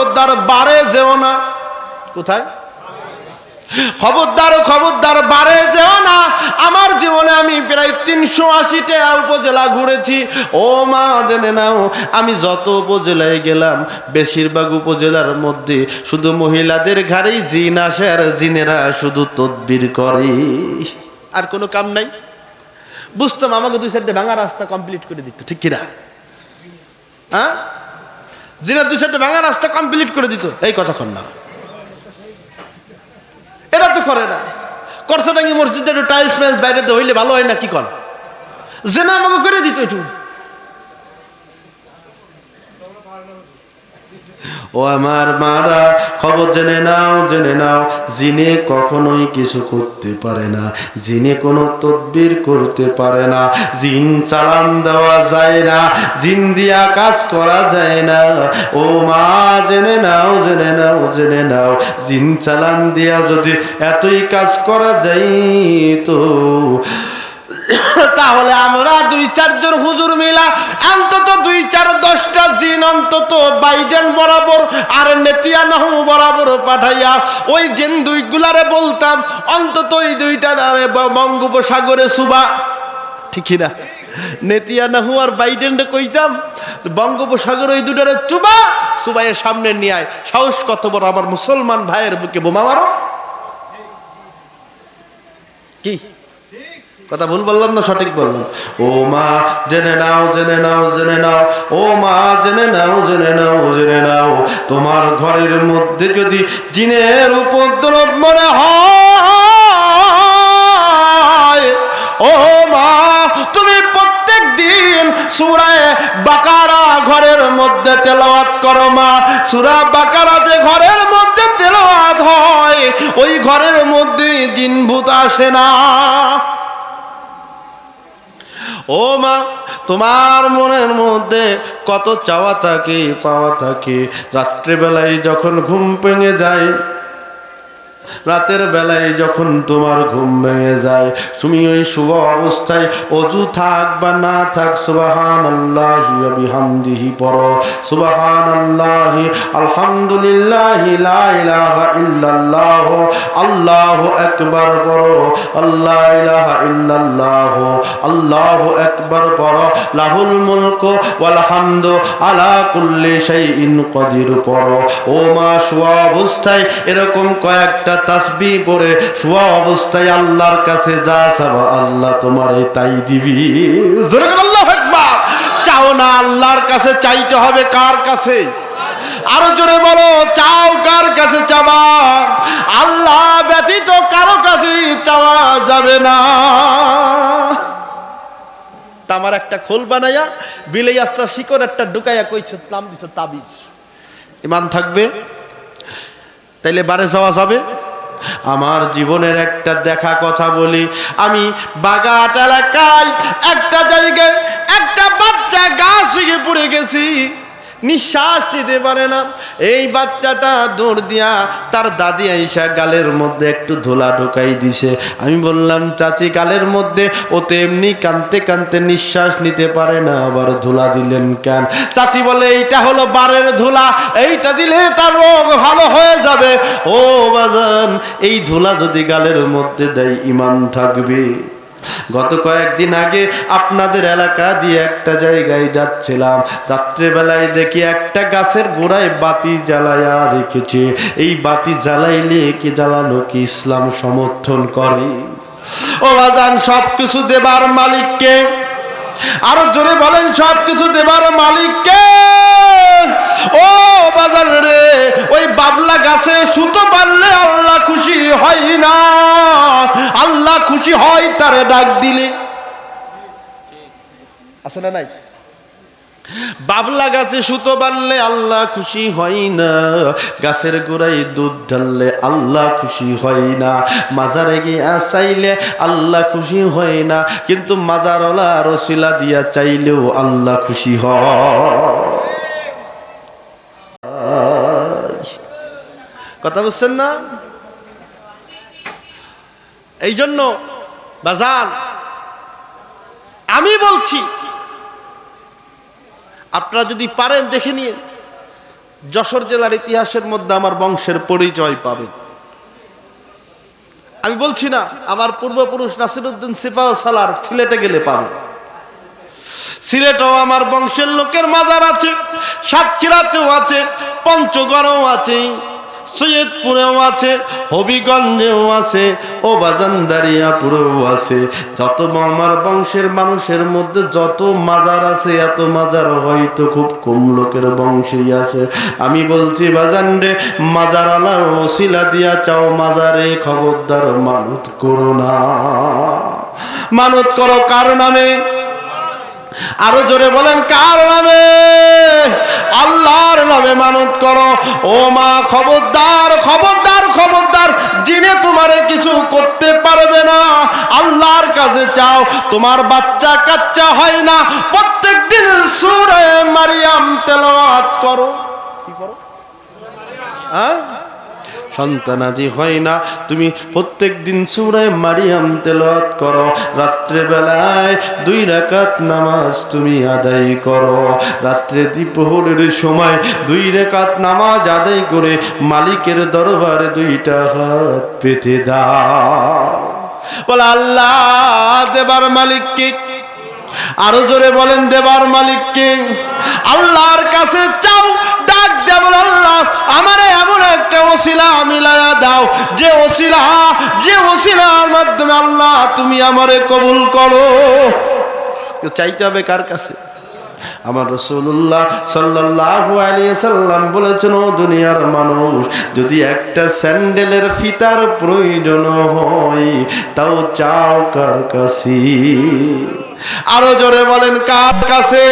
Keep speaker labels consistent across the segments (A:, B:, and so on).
A: খবরদার বারে যেও না। কোথায়? খবরদার বারে যেও না। আমার জীবনে আমি প্রায় 380টা উপজেলা ঘুরেছি। ও মা জেনে নাও, আমি যত উপজেলায় গেলাম বেশিরভাগ উপজেলার মধ্যে শুধু মহিলাদের ঘাড়েই জিন আসে, আর জিনেরা শুধু তদবির করে, আর কোনো কাম নাই। বুঝতাম আমাকে 2 সাইডে ভাঙা রাস্তা কমপ্লিট করে দিত, ঠিক কিনা? হ্যাঁ, জিনের 2 সাইডে ভাঙা রাস্তা কমপ্লিট করে দিত। এই কতক্ষণ না, এটা তো করে না। করছে নাকি মসজিদে একটু টাইলস ফেলস বাইরে হইলে ভালো হয় না, কি কর জেনা আমাকে করে দিত একটু। ও আমার মারা, খবর জেনে নাও, জিনে কখনোই কিছু করতে পারে না, জিনে কোনো তদবির করতে পারে না, জিন চালান দেওয়া যায় না, জিন দিয়া কাজ করা যায় না। ও মা জেনে নাও, জিন চালান দিয়া যদি এতই কাজ করা যায় তো তাহলে আমরা 2-4 জন হুজুর মিলা অন্তত 2-4-10টা জিন অন্তত বাইডেন বরাবর আর নেতিয়ানাহু বরাবর পাঠাইয়া ওই জিন 2গুলারে বলতাম অন্তত ওই 2টা বঙ্গোপসাগরে সুবা, ঠিক না? নেতিয়ানাহু আর বাইডেনরে কইতাম বঙ্গোপসাগর ওই 2টারে চুবাইয়ের সামনে নিয়ে আয়। সাহস কত বড় আমার মুসলমান ভাইয়ের বুকে বোমা মারো। কি কথা ভুল বললাম না সঠিক বললাম? ও মা জেনে নাও, ও মা জেনে নাও, তোমার ঘরের মধ্যে যদি জিনের উপদ্রব মনে হয়, ও মা তুমি প্রত্যেক দিন সূরা বাকারা ঘরের মধ্যে তেলাওয়াত করো। মা সূরা বাকারা যে ঘরের মধ্যে তেলাওয়াত হয় ওই ঘরের মধ্যে জিন ভূত আসে না। ও মা তোমার মনের মধ্যে কত চাওয়া থাকে, পাওয়া থাকে। রাত্রেবেলায় যখন ঘুম ভেঙে যায়, রাতের বেলায় যখন তোমার ঘুম ভেঙে যায়, তুমি ওই শুভ অবস্থায় অজু থাক বা না থাক সুবহানাল্লাহি ওয়া বিহামদিহি পড়ো, সুবহানাল্লাহি আলহামদুলিল্লাহি লা ইলাহা ইল্লাল্লাহ আল্লাহু আকবার পড়ো, লা ইলাহা ইল্লাল্লাহ আল্লাহু আকবার পড়ো, লাহুল মুলকু ওয়াল হামদু আলা কুল্লি শাইইন কাদির পড়ো। ও মা শুভ অবস্থায় এরকম কয়েকটা তাসবিহ পড়ে শুয়া অবস্থায় আল্লাহর কাছে যা চাও আল্লাহ তোমারে তাই দিবি। জোরে বলো আল্লাহু আকবার। চাও না আল্লাহর কাছে, চাইতে হবে কার কাছে? আরো জোরে বলো, চাও কার কাছে চাবা? আল্লাহ ব্যতীত কারো কাছে চাওয়া যাবে না। তামার একটা খোল বানাইয়া বিলাই আস্তা শিকড় একটা ঢুকাইয়া কইছে নাম দিছে তাবিজ। ঈমান থাকবে তাইলে বারে যাওয়া যাবে। আমার জীবনের একটা দেখা কথা বলি, আমি বাগাট এলাকায় একটা জায়গায় একটা বাচ্চা গাছ থেকে পড়ে গেছি, নিঃশ্বাস নিতে পারে না। এই বাচ্চাটা দৌড় দিয়া তার দাদি আইসা গালের মধ্যে একটু ধুলা ঢুকাই দিছে। আমি বললাম চাচি গালের মধ্যে, ও তো এমনি কানতে কানতে নিঃশ্বাস নিতে পারে না, আবার ধুলা দিলেন কেন? চাচি বলে এইটা হলো বারের ধুলা, এইটা দিলে তার রোগ ভালো হয়ে যাবে। ও বাজান, এই ধুলা যদি গালের মধ্যে দেয় ঈমান থাকবে? গত কয়েকদিন আগে আপনাদের এলাকা দিয়ে একটা জায়গায় যাচ্ছিলাম, রাত্রেবেলায় দেখি একটা গাছের গোড়ায় বাতি জ্বালায়া রেখেছে। এই বাতি জ্বালাইলে কি জ্বালানো কি ইসলাম সমর্থন করে? ও বাজান, সবকিছু দেবার মালিককে। আরো জোরে বলেন, সবকিছু দেবার মালিককে। ও বাজান রে, ওই বাবলা গাছে সুতো বাঁধলে আল্লাহ খুশি হয় না, আল্লাহ খুশি হয় তারে ডাক দিলে। আছে না নাই? বাবলা গাছে সুতো বাঁধলে আল্লাহ খুশি হয় না, গাছের গোড়ায় দুধ ঢাললে আল্লাহ খুশি হয় না, মাজারে গিয়া চাইলে আল্লাহ খুশি হয় না, কিন্তু মাজারওয়ালা রসিলা দিয়া চাইলেও আল্লাহ খুশি হয়। কথা বুঝছেন না? এই জন্য বাজার আমি বলছি, আপনারা যদি পারেন দেখে নিয়ে যশোর জেলার ইতিহাসের মধ্যে আমার বংশের পরিচয় পাবে। আমি বলছি না, আমার পূর্বপুরুষ নাসিরউদ্দিন সিপাহ সালার সিলেটে গেলে পাবে। সিলেটেও আমার বংশের লোকের মাজার আছে, সাতক্ষীরাতেও আছে, পঞ্চগড়েও আছে, সৈয়দপুরেও আছে, হবিগঞ্জেও আছে, ও বাজানদারিয়াপুরেও আছে। যত আমার বংশের মানুষের মধ্যে যত মাজার আছে, এত মাজার হয়তো খুব কম লোকের বংশেই আছে। আমি বলছি বাজান রে, মাজার আলার ওসিলা দিয়া চাও মাজারে, খবরদার মানত করো না। মানত করো কার নামে? আরো জোরে বলেন কার নামে? আল্লাহর নামে মানত করো। ও মা, খবরদার খবরদার খবরদার, জিনে তোমারে কিছু করতে পারবে না। আল্লাহর কাছে চাও। তোমার বাচ্চা কাচ্চা হয় না, প্রত্যেকদিন সূরা মারিয়াম তেলাওয়াত করো। কি করো? হ্যাঁ, সন্তানাদি হয় না, তুমি প্রত্যেক দিন সূরা মারিয়াম তেলাওয়াত করো। রাত্রে বেলায় 2 রাকাত নামাজ তুমি আদায় করো। রাত্রে দ্বিপ্রহরের সময় 2 রাকাত নামাজ আদায় করে মালিকের দরবারে 2টা হাত পেতে দাও। বলে আল্লাহ, দেবার মালিক কে? আরো জোরে বলেন দেবার মালিক কে? আল্লাহর কাছে চাও, ডাক দেব, আল্লাহ আমারে এমন একটা ওসিলা মিলায়া দাও, যে ওসিলার মাধ্যমে আল্লাহ তুমি আমারে কবুল করো। চাইতে হবে কার কাছে? আমার রাসূলুল্লাহ সাল্লাল্লাহু আলাইহি সাল্লাম বলেছেন, ও দুনিয়ার মানুষ, যদি একটা স্যান্ডেলের ফিতার প্রয়োজন হয়, তাও চাও কার কাছে? আরো জোরে বলেন কার কাছে?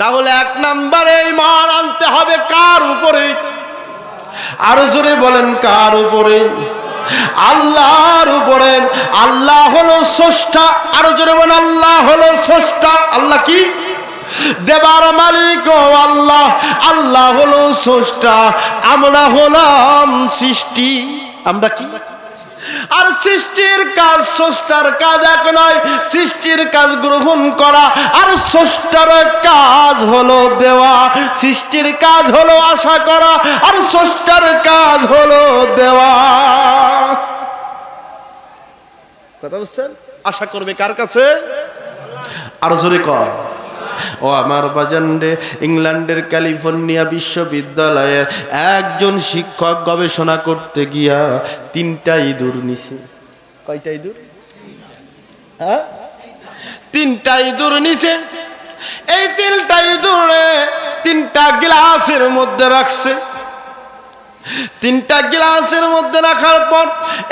A: তাহলে 1 নম্বরে ঈমান আনতে হবে কার উপরে? আরো জোরে বলেন কার উপরে? আল্লাহর উপরে। আল্লাহ হলো স্রষ্টা। আরো জোরে বলেন আল্লাহ হলো স্রষ্টা। আল্লাহ কি? দেবার মালিক ও আল্লাহ। আল্লাহ হলো স্রষ্টা, আমরা হলাম সৃষ্টি। আমরা কি? আর সৃষ্টির কাজ, স্রষ্টার কাজ এক নয়। সৃষ্টির কাজ গ্রহণ করা, আর স্রষ্টার কাজ হলো দেওয়া। সৃষ্টির কাজ হলো আশা করা, আর স্রষ্টার কাজ হলো দেওয়া। কথা বুঝছেন? আশা করবে কার কাছে? আর জোরে কর। ও আমার বাজান রে, ইংল্যান্ডের ক্যালিফোর্নিয়া বিশ্ববিদ্যালয়ের একজন শিক্ষক গবেষণা করতে গিয়া 3টা ইঁদুর নিছে। কয়টা ইঁদুর? হ্যাঁ, 3টা ইঁদুর নিছে। এই 3টা ইঁদুরে 3টা গ্লাসের মধ্যে রাখছে। 3টা গ্লাসের মধ্যে রাখার পর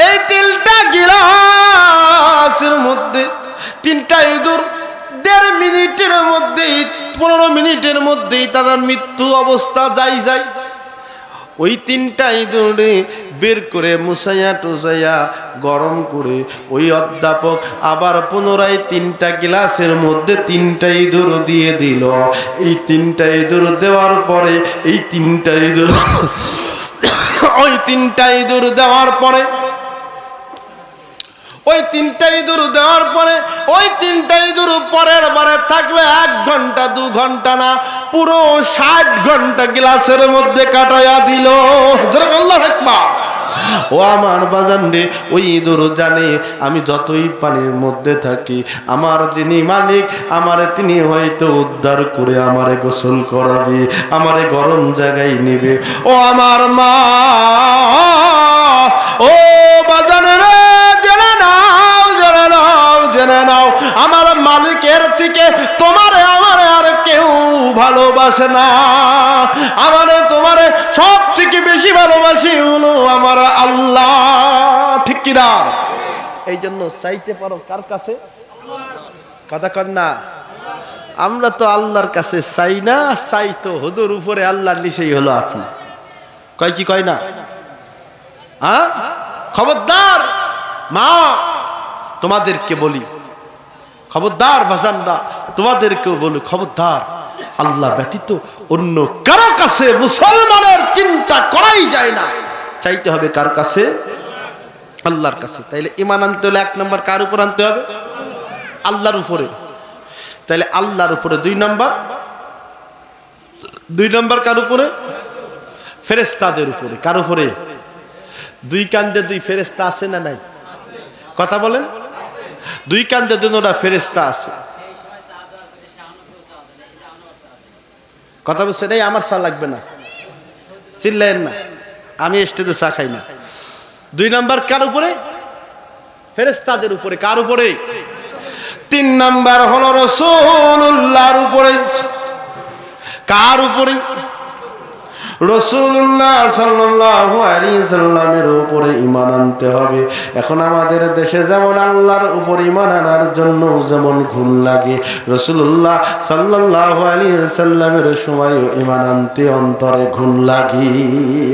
A: এই 3টা গ্লাসের মধ্যে 3টা ইঁদুর 1.5 মিনিটের মধ্যেই, 15 মিনিটের মধ্যেই তাদের মৃত্যু অবস্থা যায়। ওই 3টা ইঁদুরে বের করে মুছাইয়া টুসাইয়া গরম করে ওই অধ্যাপক আবার পুনরায় 3টা গ্লাসের মধ্যে 3টা ইঁদুর দিয়ে দিল। এই 3টা ইঁদুর দেওয়ার পরে এই 3টা ইঁদুর ওই 3টা ইঁদুর দেওয়ার পরে ওই 3টা ইঁদুর দেওয়ার পরে ওই 3টা ইঁদুর পরের বারে থাকলে 1 ঘন্টা 2 ঘন্টা না, পুরো 60 ঘন্টা গ্লাসের মধ্যে কাটাইয়া দিল। আল্লাহু আকবার। ও আমার বাজান রে, ওই ইঁদুর জানে আমি যতই পানির মধ্যে থাকি, আমার যিনি মালিক আমারে তিনি হয়তো উদ্ধার করে আমারে গোসল করাবে, আমারে গরম জায়গায় নিবে। ও আমার মা, ও বাজান রে, জেনে নাও আমার মালিকের থেকে তোমারে আমারে আর কেউ ভালোবাসে না। আমারে তোমারে সব থেকে বেশি ভালোবাসি হলো আমার আল্লাহ। ঠিক কিনা? এই জন্য চাইতে পারো কার কাছে? কথা কর না। আমরা তো আল্লাহর কাছে চাই না, চাই তো হুজুর উপরে আল্লাহর নিচেই হলো আপনি। কয় কি কয় না? হ্যাঁ, খবরদার মা, তোমাদেরকে বলি, খবরদার বাজানরা, তোমাদেরকেও বলি, খবরদার, আল্লাহ ব্যতীত অন্য কারো কাছে মুসলমানের চিন্তা করাই যায় না। চাইতে হবে কার কাছে? আল্লাহর কাছে। তাইলে ঈমান আনতে হলে 1 নম্বর কার উপর আনতে হবে? আল্লাহর উপরে। তাইলে আল্লাহর উপরে 2 নম্বর দুই নম্বর কার উপরে? ফেরেশতাদের উপরে। কার উপরে? দুই কান্দে দুই ফেরেশতা আছে না নাই? কথা বলেন। দুই কান্দে দুটা ফেরেশতা আছে। কথা বলছে এই আমার চা লাগবে না, চিল্লেন না, আমি স্টেজে চা খাই না। দুই নাম্বার কার উপরে? ফেরেশতাদের উপরে। কার উপরে? তিন নাম্বার হলো রাসূলুল্লাহর উপরে। কার উপরে? রাসূলুল্লাহ সাল্লাল্লাহু আলাইহি সাল্লামের উপরে ঈমান আনতে হবে। এখন আমাদের দেশে যেমন আল্লাহর উপর ঈমান আনার জন্য যেমন ঘুণ লাগে, রাসূলুল্লাহ সাল্লাল্লাহু আলাইহি সাল্লামের সময়ও ঈমান আনতে অন্তরে ঘুণ লাগে।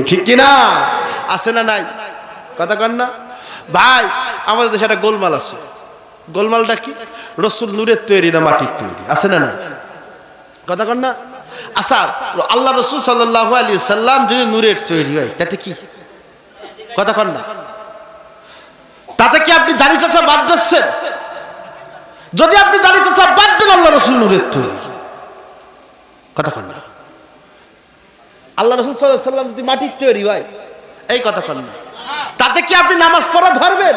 A: ঠিক কি না? আছে না নাই? কথা কন না ভাই। আমাদের দেশে একটা গোলমাল আছে। গোলমালটা কি? রাসূল নূরের তৈরি না মাটির তৈরি? আছে না নাই? কথা কন না। আচ্ছা, আল্লাহ রাসূল সাল্লাল্লাহু আলাইহি সাল্লাম যদি নূরের তৈরি হয় তাতে কি? কথা কন না। তাতে কি আপনি দাড়ি চাচা বাদ দিচ্ছেন? যদি আপনি দাড়ি চাচা বাদ দেন, আল্লাহ রাসূল নূরের তৈরি। কথা কন না। আল্লাহ রাসূল সাল্লাল্লাহু আলাইহি সাল্লাম যদি মাটির তৈরি হয়, এই কথা কন না, তাতে কি আপনি নামাজ পড়া ধরবেন?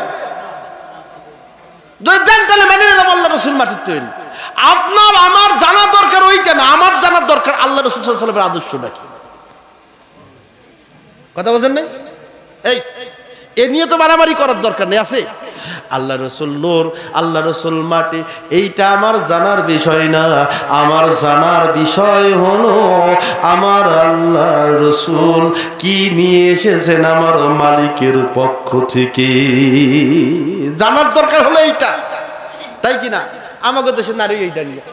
A: যদি দেন তাহলে মেনে নিলাম আল্লাহ রাসূল মাটির তৈরি। আপনার আমার জানা দরকার ওইটা না, আমার জানার দরকার আল্লাহ রাসূল সাল্লাল্লাহু আলাইহি ওয়াসাল্লামের আদর্শটা কি। কথা বলেন নাই? এ নিয়ে তো মারামারি করার দরকার নেই। আছে আল্লাহ রাসূল নূর, আল্লাহ রাসূল মাটি, এইটা আমার জানার বিষয় না। আমার জানার বিষয় হলো আমার আল্লাহ রাসূল কি নিয়ে এসেছেন আমার মালিকের পক্ষ থেকে। জানার দরকার হলো এইটা, তাই কি না? আমাদের দেশের নারী এইটা নিয়ে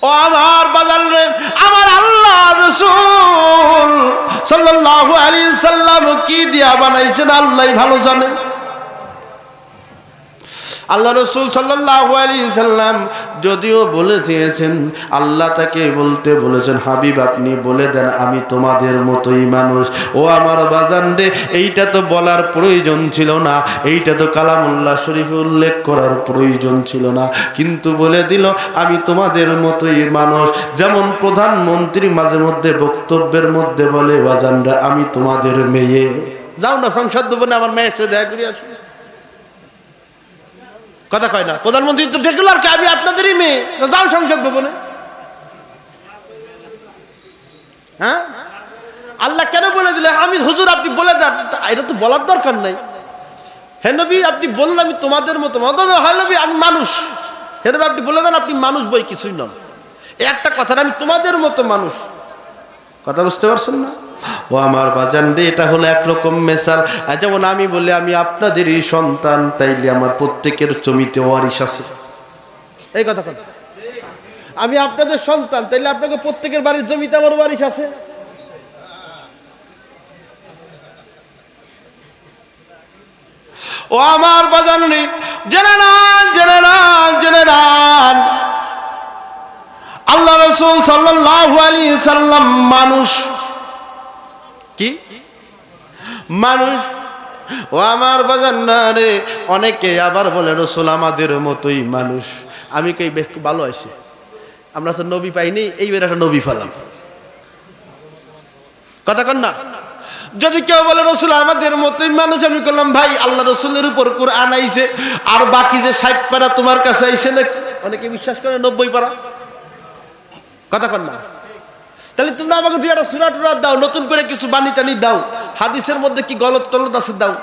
A: ও আমার বাজার রে, আমার আল্লাহ রাসূল সাল্লাল্লাহু আলাইহি সাল্লাম কি দিয়া বানাইছেন আল্লাহই ভালো জানে। আল্লাহ রাসূল সাল্লাল্লাহু আলাইহি সাল্লাম যদিও বলে চেয়েছেন, আল্লাহ তাকে বলতে বলেছেন, হাবিব আপনি বলে দেন আমি তোমাদের মতোই মানুষ। ও আমার বাজান রে, এইটা তো বলার প্রয়োজন ছিল না, এইটা তো কালামুল্লাহ শরীফে উল্লেখ করার প্রয়োজন ছিল না, কিন্তু বলে দিল আমি তোমাদের মতোই মানুষ। যেমন প্রধানমন্ত্রী মাঝে মধ্যে বক্তব্যের মধ্যে বলে, বাজানরা আমি তোমাদের মেয়ে, যাও না সংসদ ভবনে আমার মেয়ের সাথে দেখা করে আসো। কথা কয় না? প্রধানমন্ত্রী তো রেগুলার কে আমি আপনাদেরই মেয়ে, যাও সংসদ ভবনে। হ্যাঁ, আল্লাহ কেন বলে দিলে? আমি হুজুর আপনি বলে দেন, এটা তো বলার দরকার নাই। হে নবী আপনি বললেন আমি তোমাদের মতো, হয় নবী আমি মানুষ। হে নবী আপনি বলে দেন আপনি মানুষ, বই কিছুই নন। একটা কথা, আমি তোমাদের মতো মানুষ। কথা বুঝতে পারছেন না? ও আমার বাজান রে, এটা হলো একরকম মেসাল। যেমন আমি বলি আমি আপনাদেরই সন্তান, তাইলে আমার প্রত্যেকের জমিতে ওয়ারিশ আছে। এই কথা কথা, আমি আপনাদের সন্তান, তাইলে আপনাকে প্রত্যেকের বাড়ির জমিতে আমার ওয়ারিশ আছে। ও আমার বাজান রে, জেনে নেন, জেনে নেন, জেনে নেন, আল্লাহ রাসূল সাল্লাল্লাহু আলাইহি সাল্লাম মানুষ। কি মানুষ? ও আমার বাজান রে, অনেকে আবার বলে রাসূল আমাদের মতোই মানুষ। আমি কই বেশ ভালো আছি, আমরা তো নবী পাইনি, এইবার একটা নবী পেলাম। কথা কন না। যদি কেউ বলে রাসূল আমাদের মতোই মানুষ, আমি বললাম ভাই আল্লাহ রাসূলের উপর কুরআন আইছে, আর বাকি যে 60 পারা তোমার কাছে আইছে না, অনেকে বিশ্বাস করে 90 পারা। কথা কন না। তাহলে তোমরা আমাকে দুই একটা সূরা টুরা দাও, নতুন করে কিছু বাণী টানি দাও, হাদিসের মধ্যে কি গলত টলত আছে দাও।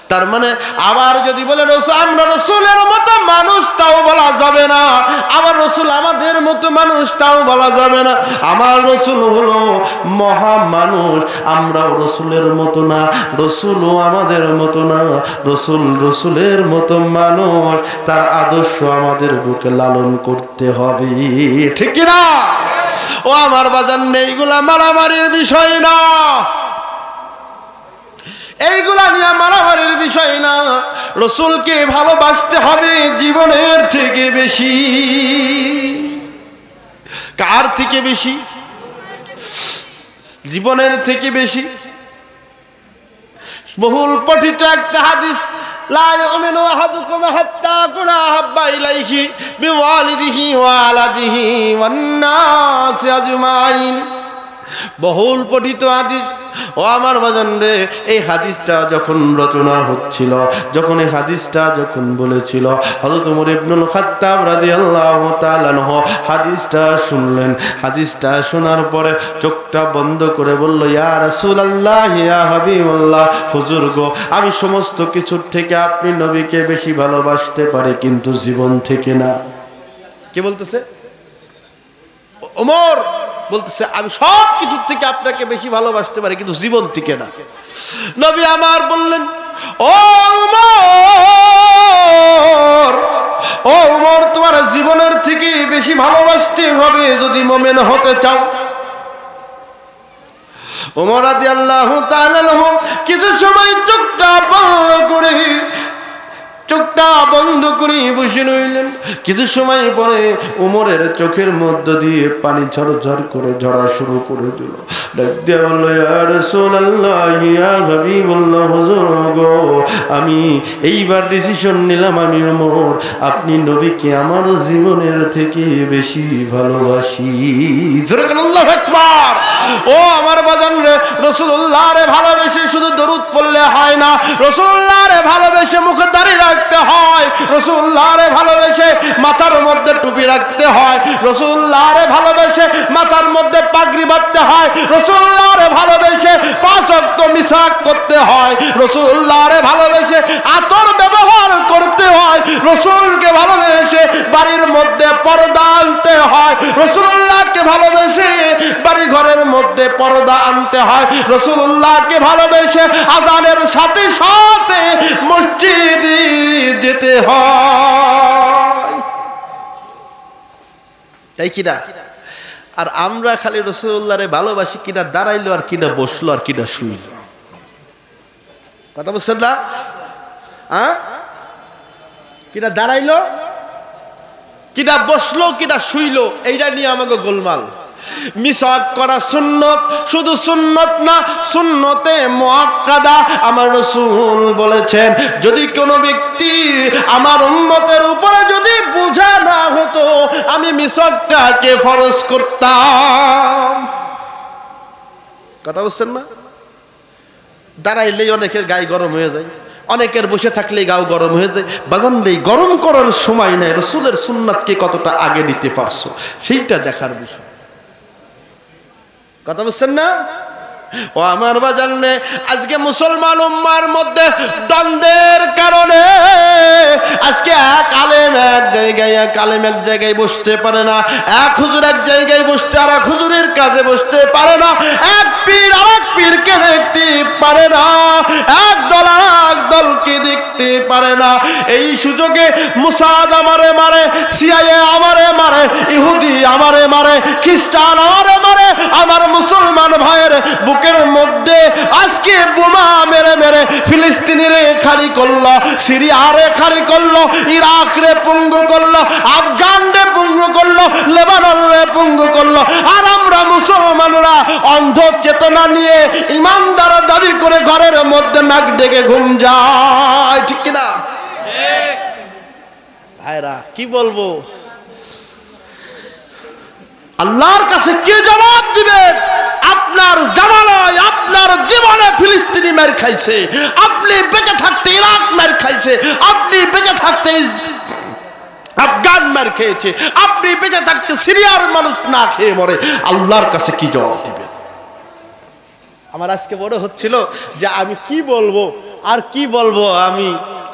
A: তার মানে আবার যদি বলে রাসূল আমরা রাসূলের মতো মানুষ, তাও বলা যাবে না। আমার রাসূল আমাদের মতো মানুষ, তাও বলা যাবে না। আমার রাসূল হলো মহা মানুষ, আমরাও রাসূলের মতো না, রাসূলও আমাদের মতো না। রাসূল রাসূলের মতো মানুষ, তার আদর্শ আমাদের বুকে লালন করতে হবে। ঠিক কি না? ও আমার বাজান, এইগুলা মারামারির বিষয় না, এইগুলা নিয়ে মারামারির বিষয় না। রাসূলকে ভালোবাসতে হবে জীবনের থেকে বেশি। কার থেকে বেশি? জীবনের থেকে বেশি। বহুল পঠিত একটা হাদিস, লা ইউমিনু আহাদুকুম হাত্তা কুনা হাব্বা ইলাইহি বিওয়ালিদিহি ওয়া আলাদিহি ওয়ান নাসি আজমাইন। বহুল পঠিত হাদিস। ও আমার বাজান রে, এই হাদিসটা যখন রচনা হচ্ছিল, যখন এই হাদিসটা যখন বলেছিল, হযরত ওমর ইবনুল খাত্তাব রাদিয়াল্লাহু তাআলা আনহু হাদিসটা শুনলেন। হাদিসটা শোনার পরে চোখটা বন্ধ করে বলল, ইয়া রাসূলুল্লাহ, ইয়া হাবিবাল্লাহ, হুজুর গো, আমি সমস্ত কিছুর থেকে আপনি নবীকে বেশি ভালোবাসতে পারি, কিন্তু জীবন থেকে না। কে বলতেছে? ওমর বলতেছে, আমি সব কিছুর থেকে আপনাকে বেশি ভালোবাসতে পারি, কিন্তু জীবন থেকে না। নবী আমার বললেন, ও ওমর, ও ওমর, তোমার জীবনের থেকে বেশি ভালোবাসতে হবে যদি মুমিন হতে চাও। ওমর রাদিয়াল্লাহু তাআলা আনহু কিছু সময় চোখটা বন্ধ করে বসে রইলেন। কিছু সময় পরে ওমরের চোখের মধ্য দিয়ে পানি ঝরঝর করে ঝরা শুরু করে দিল। ডাক দিয়া বলল, ইয়া রাসূলুল্লাহ, ইয়া হাবিবাল্লাহ, হুজুর গো, আমি এইবার ডিসিশন নিলাম, আমি ওমর আপনি নবীকে আমার জীবনের থেকে বেশি ভালোবাসি। আল্লাহু আকবার। ও আমার বাজান রে, রাসূলুল্লাহ রে ভালোবেসে শুধু দরুদ পড়লে হয় না, রাসূলুল্লাহ রে ভালোবেসে মুখে দাড়ি রাখতে হয়, রাসূলুল্লাহ রে ভালোবেসে মাথার মধ্যে টুপি রাখতে হয়, রাসূলুল্লাহ রে ভালোবেসে মাথার মধ্যে পাগড়ি বাঁধতে হয়, রাসূলুল্লাহ রে ভালোবেসে 5 ওয়াক্ত মিসাক করতে হয়, রাসূলুল্লাহ রে ভালোবেসে আতর ব্যবহার করতে হয়, রাসূলকে ভালোবেসে বাড়ির মধ্যে পর্দা আনতে হয়, রাসূলুল্লাহকে ভালোবেসে বাড়ি ঘরের মধ্যে পর্দা আনতে হয়, রাসূলুল্লাহকে ভালোবেসে আযানের সাথে সাথে মসজিদে যেতে হয়, তাই কিনা? আর আমরা খালি রাসূলুল্লাহরে ভালোবাসি কিনা দাঁড়াইলো, আর কিনা বসলো, আর কিনা শুইল। কথা বলছেন না? কিনা দাঁড়াইলো, কিনা বসলো, কিনা শুইলো, এইটা নিয়ে আমাকে গোলমাল। মিসাক করা সুন্নত, শুধু সুন্নত না, সুন্নতে মুআক্কাদা। আমার রাসূল বলেছেন, যদি কোনো ব্যক্তি আমার উম্মতের উপরে যদি বোঝা না হতো, আমি মিসাকটাকে ফরজ করতাম। কথা বুঝছেন না? দাঁড়াইলেই অনেকের গায়ে গরম হয়ে যায়, অনেকের বসে থাকলেই গাও গরম হয়ে যায়। বাজান রে, গরম করার সময় নাই, রাসূলের সুন্নাতকে কতটা আগে নিতে পারছো সেইটা দেখার বিষয়। কথা বুঝছেন না? ও আমার বাজান রে, আজকে মুসলমান উম্মার মধ্যে দ্বন্দ্বের কারণে আজকে এক আলেম এক জায়গায়, এক আলেম এক জায়গায় বসতে পারে না, এক হুজুর এক জায়গায় বসতে আর এক হুজুরের কাছে বসতে পারে না, এক পীর আর এক পীরকে দেখতে পারে না, এক দল আর এক দলকে দেখতে পারে না। এই সুযোগে মুসাদ আমারে মারে, সিআইএ আমারে মারে, ইহুদি আমারে মারে, খ্রিস্টান আমারে মারে, আমার মুসলমান ভাইয়ের বুকের মধ্যে আজকে বোমা মেরে মেরে ফিলিস্তিনিরে খালি করলো, সিরিয়ারে খালি করলো, ইরাক রে পঙ্গু করলো, আফগান রে পঙ্গু করলো, লেবানন রে পঙ্গু করলো। আর আমরা মুসলমানরা অন্ধ চেতনা নিয়ে ইমানদার দাবি করে ঘরের মধ্যে নাক ডেকে ঘুম যায়, ঠিক কিনা? ভাইরা কি বলবো, আল্লাহর কাছে কি জবাব দিবে? আপনার জামানায় আপনার জীবনে ফিলিস্তিনি মার খাইছে, আপনি বেঁচে থাকতে ইরাক মার খাইছে, আপনি বেঁচে থাকতে আফগান মার খেয়েছে, আপনি বেঁচে থাকতে সিরিয়ার মানুষ না খেয়ে মরে। আল্লাহর কাছে কি জবাব দিবেন? আমার আজকে মনে হচ্ছিল যে আমি কি বলবো আর কি বলবো,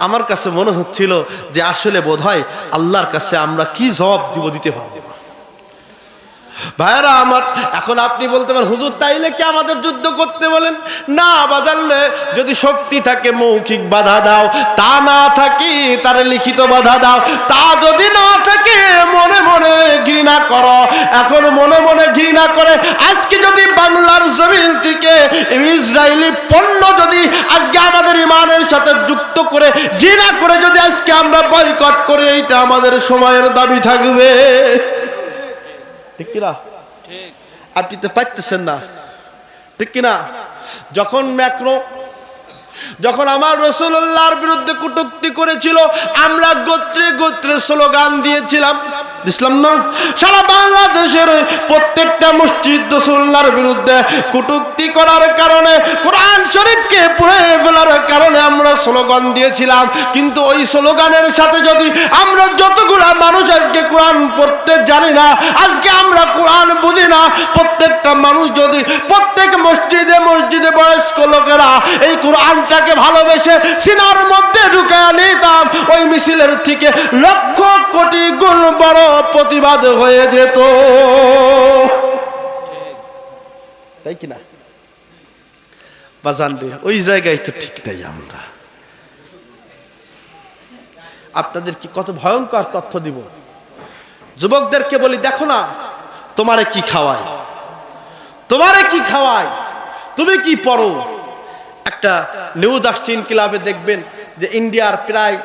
A: আমার কাছে মনে হচ্ছিল যে আসলে বোধহয় আল্লাহর কাছে আমরা কি জবাব দিতে পারবো। ভাইরা আমার, এখন আপনি বলতে পারেন, হুজুর তাইলে কি আমাদের যুদ্ধ করতে বলেন? না বাজানলে, যদি শক্তি থাকে মৌখিক বাধা দাও, তা না থাকে তার লিখিত বাধা দাও, তা যদি না থাকে মনে মনে ঘৃণা করো। এখন মনে মনে ঘৃণা করে আজকে যদি বাংলার জমিন থেকে ইসরায়েলি পণ্য যদি আজকে আমাদের ইমানের সাথে যুক্ত করে ঘৃণা করে যদি আজকে আমরা বয়কট করি, এইটা আমাদের সময়ের দাবি থাকবে, ঠিক কিনা? আপনি তো পাইতেছেন না, ঠিক কিনা? যখন ম্যাক্রো যখন আমার রাসূলুল্লাহর বিরুদ্ধে কটূক্তি করেছিল, আমরা গোত্রে গোত্রে স্লোগান দিয়েছিলাম, দিছিলাম না? সারা বাংলাদেশের প্রত্যেকটা মসজিদ রাসূলুল্লাহর বিরুদ্ধে কটূক্তি করার কারণে, কোরআন শরীফকে পুড়ে ফেলার কারণে আমরা স্লোগান দিয়েছিলাম। কিন্তু ওই স্লোগানের সাথে যদি আমরা যতগুলা মানুষ আজকে কোরআন পড়তে জানি না, আজকে আমরা কোরআন বুঝি না, প্রত্যেকটা মানুষ যদি প্রত্যেক মসজিদে মসজিদে বয়স্ক লোকেরা এই কোরআনটাকে ভালোবেসে সিনার মধ্যে ঢুকায় নিতাম, ওই মিছিলের থেকে লক্ষ কোটি গুণ বড় প্রতিবাদ হয়ে যেত, তাই কিনা বাজান রে? ওই জায়গায় তো ঠিক নাই। আমরা আপনাদের কি কত ভয়ঙ্কর তথ্য দিব। যুবকদেরকে বলি, দেখো না তোমারে কি খাওয়ায়, তোমারে কি খাওয়ায়, তুমি কি পড়ো। একটা নিউজ আসছে ইনকিলাবে, দেখবেন যে ইন্ডিয়ার প্রায়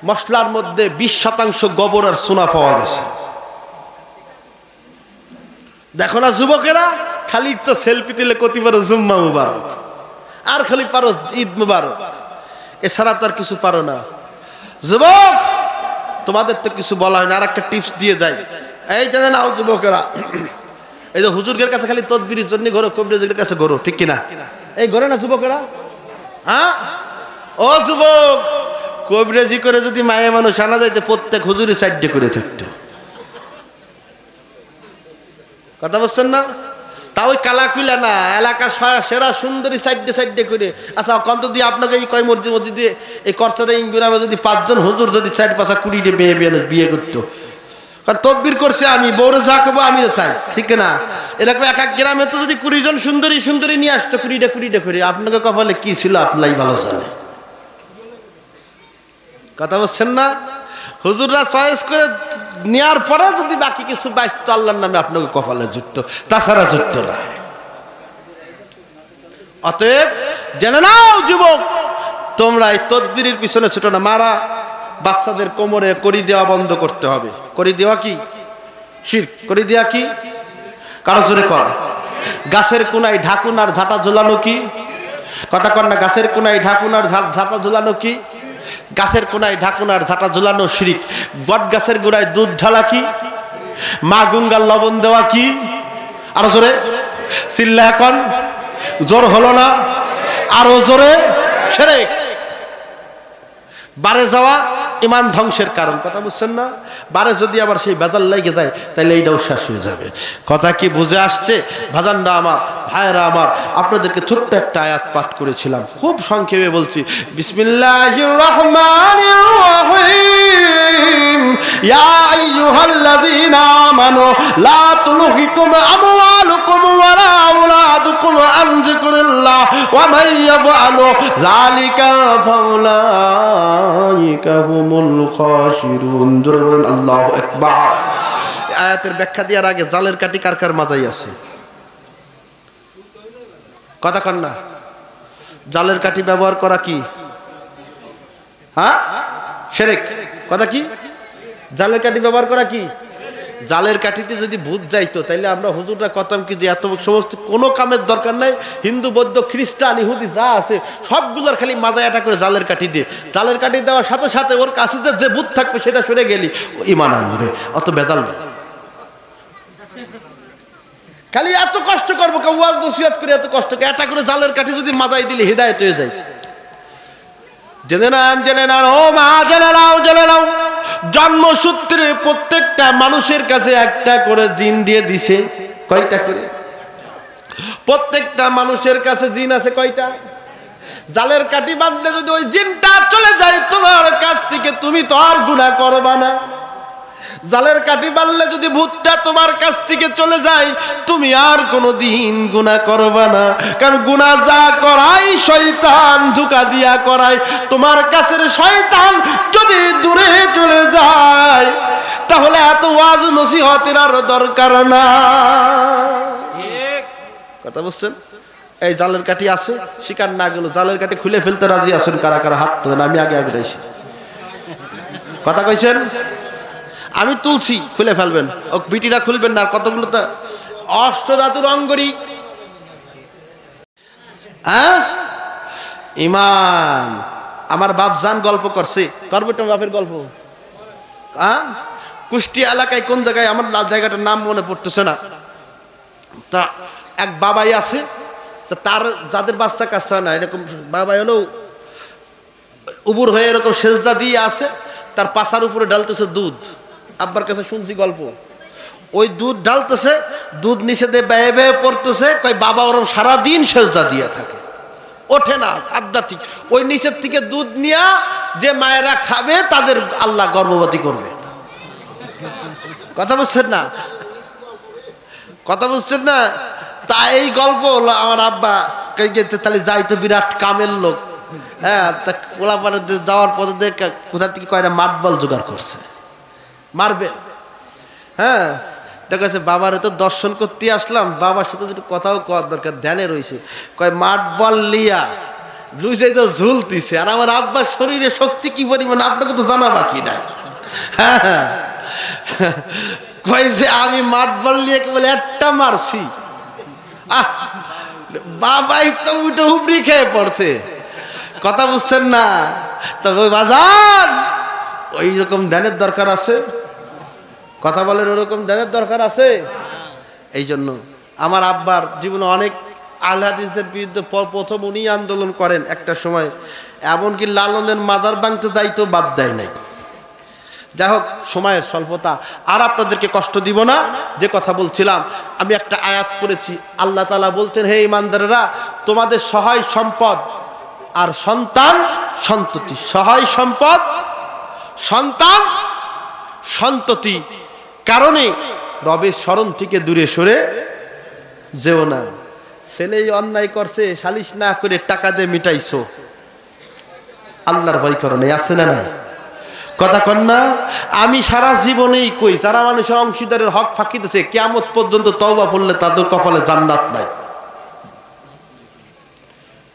A: মশলার মধ্যে 20% গোবর আর সোনা পাওয়া গেছে। দেখো না যুবকেরা, খালি তো সেলফি তুলে কতি পারো জুম্মা মুবারক, আর খালি পারো ঈদ মুবারক, এছাড়া তো আর কিছু পারো না। যুবক তোমাদের তো কিছু বলা হয় না। আর একটা টিপস দিয়ে যাই, এই জানে নাও যুবকেরা, এই যে হুজুরের কাছে খালি তদবিরের জন্য ঘোরো, কবিরাজের কাছে ঘোরো, ঠিক কিনা? এই ঘোরে না যুবকেরা? হ্যাঁ ও যুবক, কবিরাজি করে যদি মায়ে মানুষ আনা যাইতে প্রত্যেক হুজুরি সাইডে করে থাকতো, কথা বলছেন না? তা ওই কালা কুইলা না, এলাকার সেরা সুন্দরী সাইডে সাইডে করে। আচ্ছা কন্ত দিয়ে আপনাকে এই কয় মসজিদ দিয়ে এই করসারে ইংরামে যদি 5 জন হুজুর যদি 4-5 কুড়িটে বিয়ে করতো, কারণ তদবির করছে আমি, বউরে যা করবো আমিও তাই, ঠিক না? এরকম এক এক গ্রামে তো যদি 20 জন সুন্দরী সুন্দরী নিয়ে আসতো, কুড়িটা করে, আপনাকে কপালে কি ছিল আপনাই ভালো জানে, কথা বলছেন না? হুজুররা চয়েস করে নেওয়ার পরে যদি বাকি কিছু বাইশ আল্লাহর নামে আপনাকে কপালে জুটত, তাছাড়া জুটত না। অতএব জেনে নাও যুবক, তোমরা এই তদবিরের পিছনে ছোট না। মারা বাচ্চাদের কোমরে করি দেওয়া বন্ধ করতে হবে। করি দেওয়া কি শিরক? করি দেওয়া কি? কারো জোরে কর। গাছের কোনায় ঢাকুন আর ঝাঁটা ঝোলানো কি? কথা কর না। গাছের কোনায় ঢাকুন আর ঝাঁটা ঝোলানো কি? গাছের কোনায় ঢাকুন আর ঝাঁটা ঝোলানো শিরক। বট গাছের গোড়ায় দুধ ঢালা কি? মা গঙ্গার লবণ দেওয়া কি? আরো জোরে চিল্লা, এখন জোর হলো না, আরো জোরে। শিরক। বারে যাওয়া ইমান ধ্বংসের কারণ, কথা বুঝছেন না? বারে যদি আবার সেই বেজাল লেগে যায় তাহলে এইটাও শেষ হয়ে যাবে। কথা কি বুঝে আসছে ভাজানরা আমার, ভাইরা আমার? আপনাদেরকে ছোট্ট একটা আয়াত পাঠ করেছিলাম, খুব সংক্ষেপে বলছি। বিসমিল্লাহির রহমানির রহিম। ইয়া আইয়ুহাল্লাযীনা আমানু লা তুলহিকুম আমওয়ালুকুম ওয়ালা আওলাদুকুম আন যিকরিল্লাহ ওয়া মান ইয়াফআলু যালিকা ফাউলাইকা হুমুল খাসিরুন। জোরে বলেন আল্লাহু আকবার। আয়াতের ব্যাখ্যা দেওয়ার আগে জালের কাঠি কার কার মাজাই আছে? কথা কন না। জালের কাঠি ব্যবহার করা কি? হ্যাঁ শিরক। কথা কি? জালের কাঠি ব্যবহার করা কি? জালের কাঠিতে যদি ভূত যাইতো তাইলে আমরা হুজুররা কতাম কি যে এত সমস্ত কোনো কামের দরকার নাই, হিন্দু বৌদ্ধ খ্রিস্টান ইহুদি যা আছে সবগুলোর খালি মাজায় এটা করে জালের কাঠি দিয়ে, জালের কাঠি দেওয়ার সাথে সাথে ওর কাছে যে ভূত থাকবে সেটা সরে গেলি ইমান আনবে। অত বেজাল না, খালি এত কষ্ট করবো ওয়াজ নসিহত করে, এত কষ্ট করে এটা করে জালের কাঠি যদি মাজায় দিলে হিদায়াত হয়ে যায়। জেনে নেন, জেনে নেন, ও মা জেনে নাও, জেনে নাও, জন্মসূত্রে প্রত্যেকটা মানুষের কাছে একটা করে জিন দিয়ে দিছে। কয়টা করে? প্রত্যেকটা মানুষের কাছে জিন আছে কয়টা? জালের কাঠি বাঁধলে যদি ওই জিনটা চলে যায় তোমার কাছ থেকে, তুমি তো আর গুনাহ করবা না। জালের কাঠি বাঁধলে যদি ভূতটা তোমার কাছ থেকে চলে যায়, তুমি আর কোনোদিন গুনাহ করবা না। কারণ গুনাহ যা করাই শয়তান ধোঁকা দিয়া করায়। তোমার কাছের শয়তান যদি দূরে চলে যায় তাহলে এত ওয়াজ নসিহতের আর দরকার না। কথা বুঝছেন? এই জালের কাঠি আছে, শিকার না গেল জালের কাঠি খুলে ফেলতে রাজি আছেন কারা কারা? হাত তোলেন, আমি আগে আগে যাইছি। কথা কইছেন? আমি তুলছি, খুলে ফেলবেন। ও বিটিরা খুলবেন না। কতগুলো তো অষ্টধাতুর অঙ্গরি, ইমান। আমার বাপ জান গল্প করছে, করবে তোমার বাপের গল্প? হ্যাঁ, কুষ্টিয়া এলাকায় কোন জায়গায় আমার জায়গাটার নাম মনে পড়তেছে না, তা এক বাবাই আছে, তা তার যাদের বাচ্চা কাচ্চা হয় না, এরকম বাবাই হলো উবুর হয়ে এরকম সেজদা দিয়ে আছে, তার পাছার উপরে ঢালতেছে দুধ। আব্বার কাছে শুনছি গল্প, ওই দুধ ঢালতেছে, দুধ নিচে দিয়ে বেয়ে বেয়ে পড়তেছে, কই বাবা ওরম সারাদিন সেজদা দিয়ে থাকে, ওঠে না আধ্যাত্মিক। ওই নিচের থেকে দুধ নিয়া যে মায়েরা খাবে তাদের আল্লাহ গর্ভবতী করবে। কথা বুঝছেন না? কথা বুঝছেন না? তা এই গল্প হলো আমার আব্বা কই যেতে, তাহলে যাই তো বিরাট কামের লোক। হ্যাঁ, তা পোলাপানে যাওয়ার পথে দেখে কোথা থেকে কয়টা মাঠ বল জোগাড় করছে, মারবে। হ্যাঁ, দেখা যাচ্ছে বাবার তো দর্শন করতে আসলাম, বাবার সাথে একটু কথাও কওয়ার দরকার, ধ্যানে রয়েছে। কয় মাঠ বল লিয়া লুইসে তো ঝুলতিছে, আর আমার আব্বার শরীরে শক্তি কি পরিমাণ আপনাকে তো জানা বাকি নাই। হ্যাঁ, কয় যে আমি মাঠ বল নিয়ে কেবল একটা মারছি, বাবাই তো উঠে হুবড়ি খেয়ে পড়ছে। কথা বুঝছেন না? তবে ওই বাজার ওই রকম ধ্যানের দরকার আছে। কথা বলেন, ওরকম ধ্যানের দরকার আছে। এই জন্য আমার আব্বার জীবনে অনেক আহলে হাদিসদের বিরুদ্ধে প্রথম উনি আন্দোলন করেন একটা সময়, এমনকি লালনের মাজার ভাঙতে যাইতেও বাদ দেয় নাই। যাই হোক, সময়ের স্বল্পতা, আর আপনাদেরকে কষ্ট দিব না। যে কথা বলছিলাম, আমি একটা আয়াত পড়েছি, আল্লাহ তাআলা বলতেন, হে ঈমানদারেরা, তোমাদের সহায় সম্পদ আর সন্তান সন্ততি, সহায় সম্পদ সন্তান সন্ততি কারণে রবের স্মরণ থেকে দূরে সরে যেও না। ছেলেই অন্যায় করছে, সালিশ না করে টাকা দিয়ে মিটাইছো, আল্লাহর ভয় করো নাই, আছে না নাই? কথা কন না? আমি সারা জীবনেই কই, যারা মানুষের অংশীদারের হক ফাঁকি দিয়েছে, কিয়ামত পর্যন্ত তওবা পড়লে তাদের কপালে জান্নাত নাই।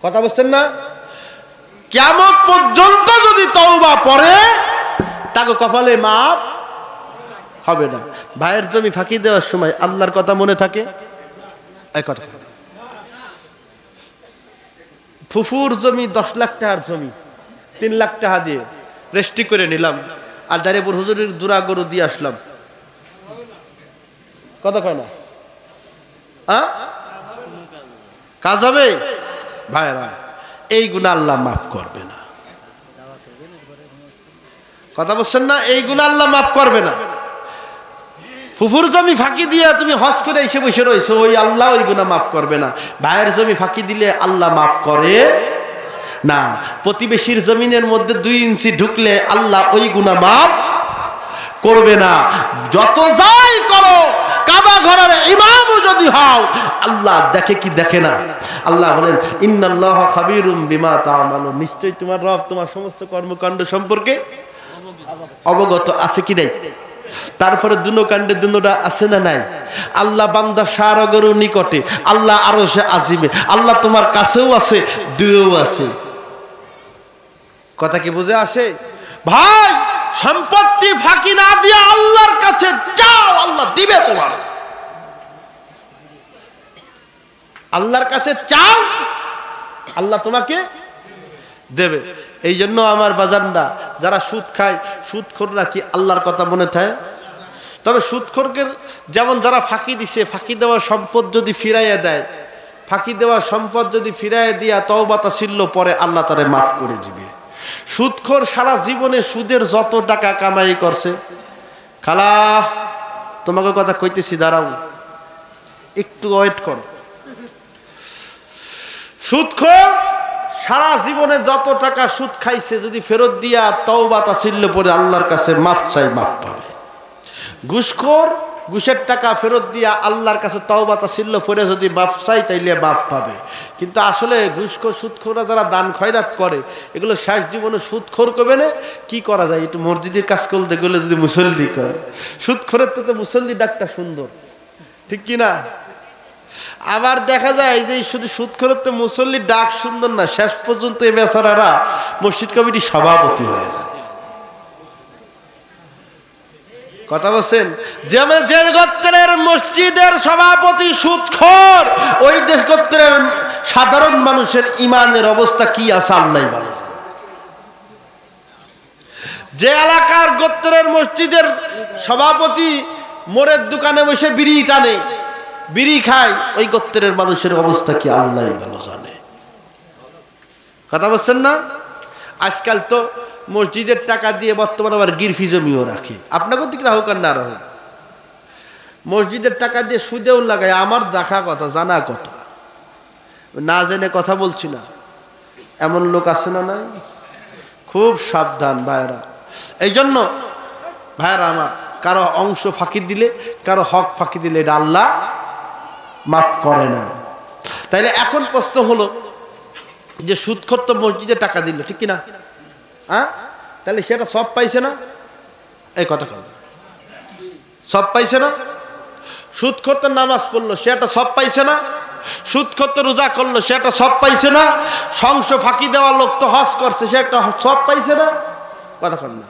A: কথা বুঝছেন না? কিয়ামত পর্যন্ত যদি তওবা পড়ে তাকে কপালে মাপ হবে না। ভাইয়ের জমি ফাঁকি দেওয়ার সময় আল্লাহর কথা মনে থাকে? এই কথা, ফুফুর জমি 10 লাখ টাকার জমি 3 লাখ টাকা দিয়ে রেস্টি করে নিলাম, আর দাঁড়িয়ে হুজুরের জোড়া গরু দিয়ে আসলাম, কথা কয় না? কাজ হবে? ভাইরা, এই গুনাহ আল্লাহ মাফ করবে না। কথা বলছেন না? এই গুনাহ আল্লাহ মাফ করবে না। ফুফুর জমি ফাঁকি দিয়ে তুমি হজ করে এসে বসে রয়েছো, ওই আল্লাহ ওই গুনাহ মাফ করবে না। ভাইয়ের জমি ফাঁকি দিলে আল্লাহ মাফ করে না। প্রতিবেশীর জমিনের মধ্যে 2 ইঞ্চি ঢুকলে আল্লাহ ওই গুনাহ মাফ করবে না। যত যাই করো, কাবা ঘরের ইমামও যদি হও, আল্লাহ দেখে কি দেখে না? আল্লাহ বলেন, ইন্নাল্লাহা খাবীরুম বিমা তা'মালুন, নিশ্চয়ই তোমার রব তোমার সমস্ত কর্মকাণ্ড সম্পর্কে অবগত আছে কি নাই? তারপরে দুনো কাণ্ডে আছে না নাই? আল্লাহ বান্দা সারগরু নিকটে, আল্লাহ আরশে আজিমে, আল্লাহ তোমার কাছেও আছে, দূরেও আছে। কথা কি বুঝে আসে? ভাই, সম্পত্তি ফাঁকি না দিয়ে আল্লাহর কাছে যাও, আল্লাহ দিবে তোমার। আল্লাহর কাছে চাও, আল্লাহ তোমাকে দেবে। এই জন্য আমার বাজানরা যারা সুদ খায়, সুদখোররা কি আল্লাহর কথা মনে থাকে? তবে সুদখোরকে যেমন যারা ফাঁকি দিছে, ফাঁকি দেওয়া সম্পদ যদি ফিরাইয়া দেয়, ফাঁকি দেওয়া সম্পদ যদি ফিরাইয়া দিয়া তওবা তাসিল্য পরে, আল্লাহ তারে মাফ করে দিবে। সুদখোর সারা জীবনে সুদের যত টাকা কামাই করছে, খালা তোমাকে কথা কইতেছি, দাঁড়াও একটু ওয়েট করো। সুদখোর সারা জীবনে যত টাকা সুদ খাইছে যদি ফেরত দিয়া তওবা তাসিল্য পরে আল্লাহর কাছে মাফ চাই, মাফ পাবে। ঘুষখোর ঘুষের টাকা ফেরত দিয়া আল্লাহর কাছে তওবা তাসিল্য পরে যদি মাফ চাই, তাইলে মাফ পাবে। কিন্তু আসলে ঘুষখোর সুদখোররা যারা দান খয়রাত করে, এগুলো শেষ জীবনে সুদখোর করবে না। কি করা যায়? একটু মসজিদের কাজ করতে গেলে যদি মুসল্লি করে, সুদখোরের তো মুসল্লি ডাকটা সুন্দর, ঠিক কি না? আবার দেখা যায় যে শুধু সুদখোরের তো মুসল্লির ডাক সুন্দর না, শেষ পর্যন্ত এই বেচারারা মসজিদ কমিটির সভাপতি হয়ে যায়। কথা বলছেন? যেমন যে গোত্রের মসজিদের সভাপতি সুদখোর, ওই দেশ গোত্রের সাধারণ মানুষের ইমানের অবস্থা কি আছে আল্লাহ ভালো। যে এলাকার গোত্রের মসজিদের সভাপতি মোড়ের দোকানে বসে বিড়ি টানে, বিড়ি খায়, ওই গোত্রের মানুষের অবস্থা কি আল্লাহ ভালো জানে। কথা বলছেন না? আজকাল তো মসজিদের টাকা দিয়ে বর্তমানে আবার গিরফি জমিও রাখে। আপনাকে দিক রাহুক আর না রাহুক, মসজিদের টাকা দিয়ে সুদেও লাগায়। আমার দেখা কথা, জানা কথা, না জেনে কথা বলছি না, এমন লোক আছে না নাই? খুব সাবধান ভাইরা। এই জন্য ভাইরা আমার, কারো অংশ ফাঁকি দিলে, কারো হক ফাঁকি দিলে এটা আল্লাহ মাফ করে না। তাইলে এখন প্রশ্ন হলো যে সুদখোর তো মসজিদে টাকা দিল, ঠিক কিনা? হ্যাঁ, তাহলে সেটা সব পাইছে না? এই কথা কল, সব পাইছে না? সুদখোর তো নামাজ পড়লো, সেটা সব পাইছে না? সুদখোর তো রোজা করলো, সেটা সব পাইছে না? সংস ফাঁকি দেওয়া লোক তো হজ করছে, সে একটা সব পাইছে না? কথা কল না,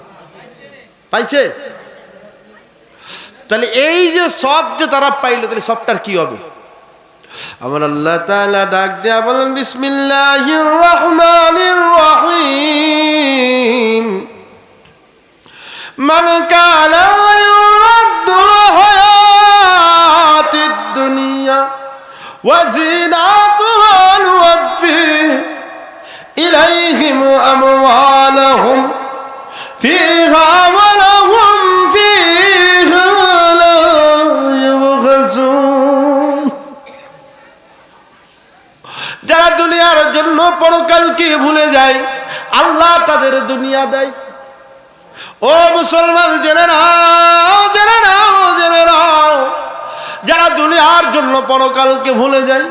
A: পাইছে? তাহলে এই যে সব যে তারা পাইলো, তাহলে সবটার কি হবে? আমার আল্লাহ তাআলা ডাক দেয়া বলেন, বিসমিল্লাহির রহমানির রহিম, মান কানা ইউরিদু হায়াতিদ দুনিয়া ওয়া জিনাতুহা নুওয়াফি ইলাইহিম আমওয়ালাহুম ফিহা ওয়া লাহুম ফিহা লা ইউবখাসুন। যারা দুনিয়ার জন্য পরকালকে ভুলে যায়, আল্লাহ তাদের দুনিয়া দেয়। ও মুসলমান, জেনে নাও, জেনে নাও, জেনে নাও, যারা দুনিয়ার জন্য পরকালকে ভুলে যায়,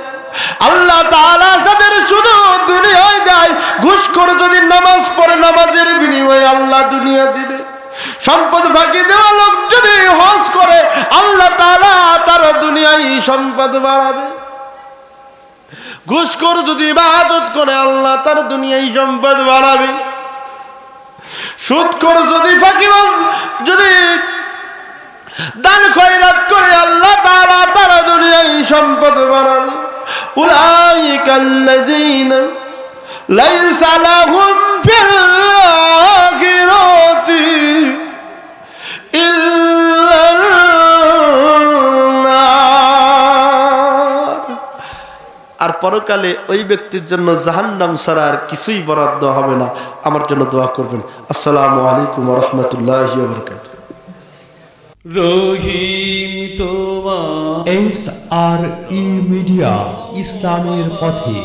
A: আল্লাহ তাআলা তাদের শুধু দুনিয়ায় দেয়। ঘুষ করে যদি নামাজ পড়ে, নামাজের বিনিময়ে আল্লাহ দুনিয়া দিবে। সম্পদ ফাঁকি দেওয়া লোক যদি হজ করে, আল্লাহ তাআলা তার দুনিয়ায় সম্পদ বাড়াবে। ঘুষখোর যদি ইবাদত করে, আল্লাহ তার দুনিয়ায় সম্পদ বাড়াবে। সুদখোর যদি ফাঁকিবাজ যদি দান খয়রাত করে, আল্লাহ তাআলা তার দুনিয়ায় সম্পদ বাড়াবে। উলাইকাল্লাযীনা লাইসা লাহুম ফিল আখিরাতি ইল্লান নার। আর পরকালে ওই ব্যক্তির জন্য জাহান্নাম ছাড়া আর কিছুই বরাদ্দ হবে না। আমার জন্য দোয়া করবেন। আসসালামু আলাইকুম ওয়া রাহমাতুল্লাহি ওয়া বারাকাতুহু।
B: রহিম তোমার
C: SRE মিডিয়া, ইসলামের পথে।